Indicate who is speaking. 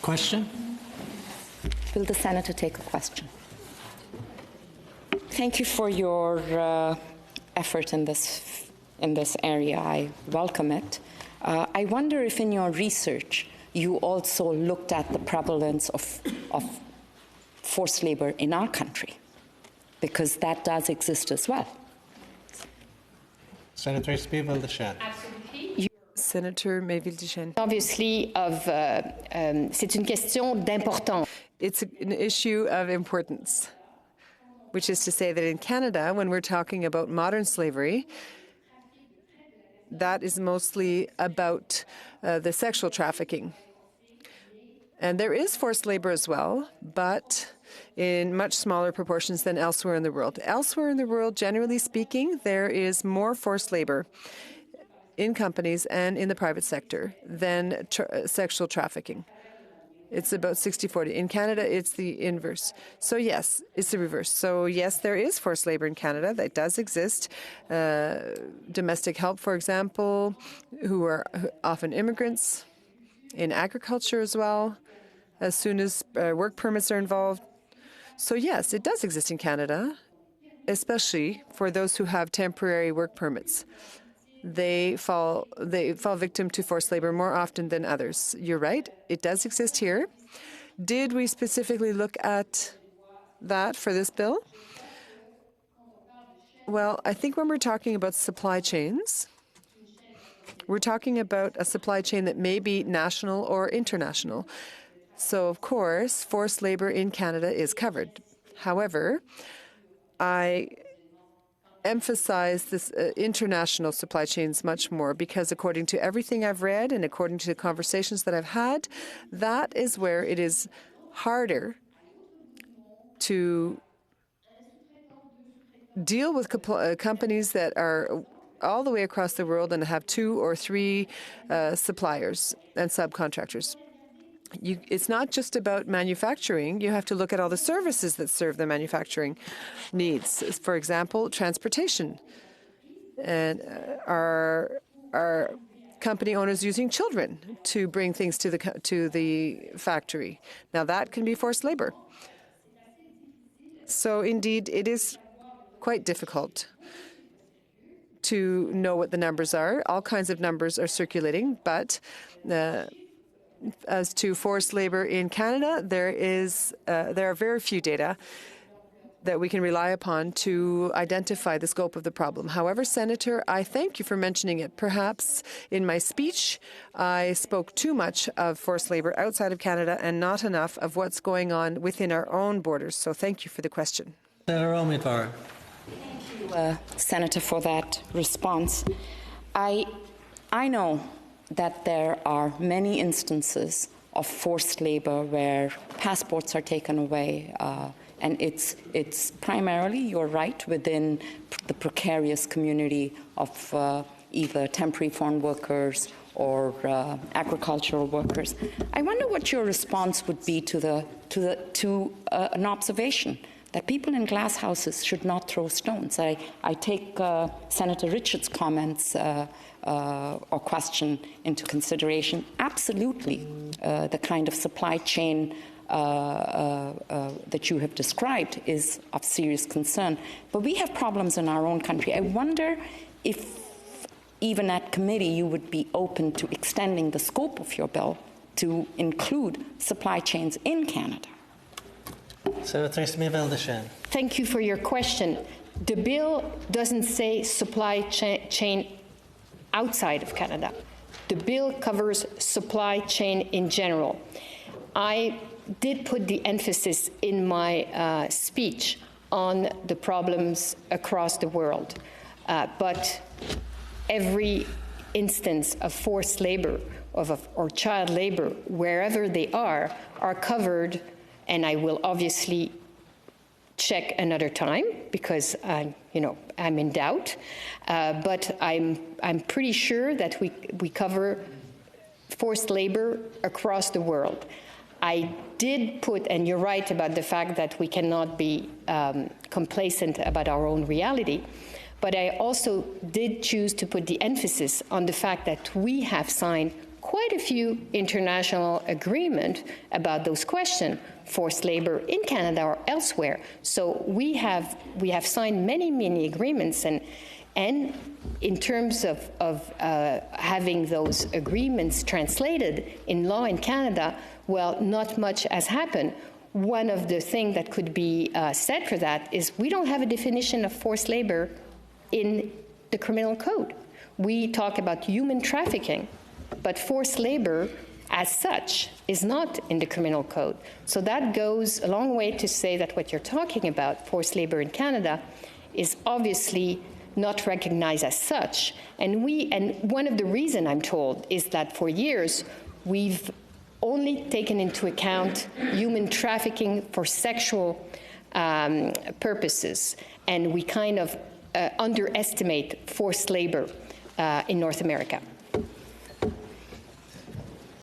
Speaker 1: Question?
Speaker 2: Will the Senator take a question? Thank you for your effort in this area. I welcome it. I wonder if in your research you also looked at the prevalence of forced labor in our country, because that does exist as well.
Speaker 1: Senator Miville-Dechêne.
Speaker 3: Absolutely. Senator Miville-Dechêne.
Speaker 4: Obviously, c'est une question d'importance.
Speaker 3: It's an issue of importance, which is to say that in Canada, when we're talking about modern slavery, that is mostly about the sexual trafficking. And there is forced labor as well, but in much smaller proportions than elsewhere in the world. Elsewhere in the world, generally speaking, there is more forced labor in companies and in the private sector than sexual trafficking. It's about 60-40. In Canada, it's the inverse. So yes, it's the reverse. So yes, there is forced labor in Canada. That does exist. Domestic help, for example, who are often immigrants, in agriculture as well, as soon as work permits are involved. So yes, it does exist in Canada, especially for those who have temporary work permits. They fall victim to forced labor more often than others. You're right, it does exist here. Did we specifically look at that for this bill? Well, I think when we're talking about supply chains, we're talking about a supply chain that may be national or international. So, of course, forced labor in Canada is covered. However, I emphasize this international supply chains much more because according to everything I've read and according to the conversations that I've had, that is where it is harder to deal with companies that are all the way across the world and have 2 or 3 suppliers and subcontractors. It's not just about manufacturing. You have to look at all the services that serve the manufacturing needs. For example, transportation. And are company owners using children to bring things to the factory? Now, that can be forced labor. So, indeed, it is quite difficult to know what the numbers are. All kinds of numbers are circulating, but as to forced labor in Canada, there are very few data that we can rely upon to identify the scope of the problem. However, Senator, I thank you for mentioning it. Perhaps in my speech, I spoke too much of forced labor outside of Canada and not enough of what's going on within our own borders. So thank you for the question.
Speaker 1: Senator Omidvar.
Speaker 2: Thank you, Senator, for that response. I know that there are many instances of forced labor where passports are taken away, and it's primarily, you're right, within the precarious community of either temporary foreign workers or agricultural workers. I wonder what your response would be to an observation that people in glass houses should not throw stones. I take Senator Richards' comments or question into consideration. Absolutely, the kind of supply chain that you have described is of serious concern. But we have problems in our own country. I wonder if even at committee you would be open to extending the scope of your bill to include supply chains in Canada.
Speaker 1: Senator Miville-Dechêne.
Speaker 4: Thank you for your question. The bill doesn't say supply chain outside of Canada. The bill covers supply chain in general. I did put the emphasis in my speech on the problems across the world, but every instance of forced labor or child labor, wherever they are covered, and I will obviously check another time because I'm in doubt. But I'm pretty sure that we cover forced labor across the world. I did put, and you're right about the fact that we cannot be complacent about our own reality, but I also did choose to put the emphasis on the fact that we have signed quite a few international agreements about those questions, forced labor in Canada or elsewhere. So we have signed many agreements, and in terms of having those agreements translated in law in Canada, well, not much has happened. One of the things that could be said for that is we don't have a definition of forced labor in the criminal code. We talk about human trafficking, but forced labor as such is not in the criminal code. So that goes a long way to say that what you're talking about, forced labor in Canada, is obviously not recognized as such. And one of the reasons, I'm told, is that for years we've only taken into account human trafficking for sexual purposes, and we kind of underestimate forced labor in North America.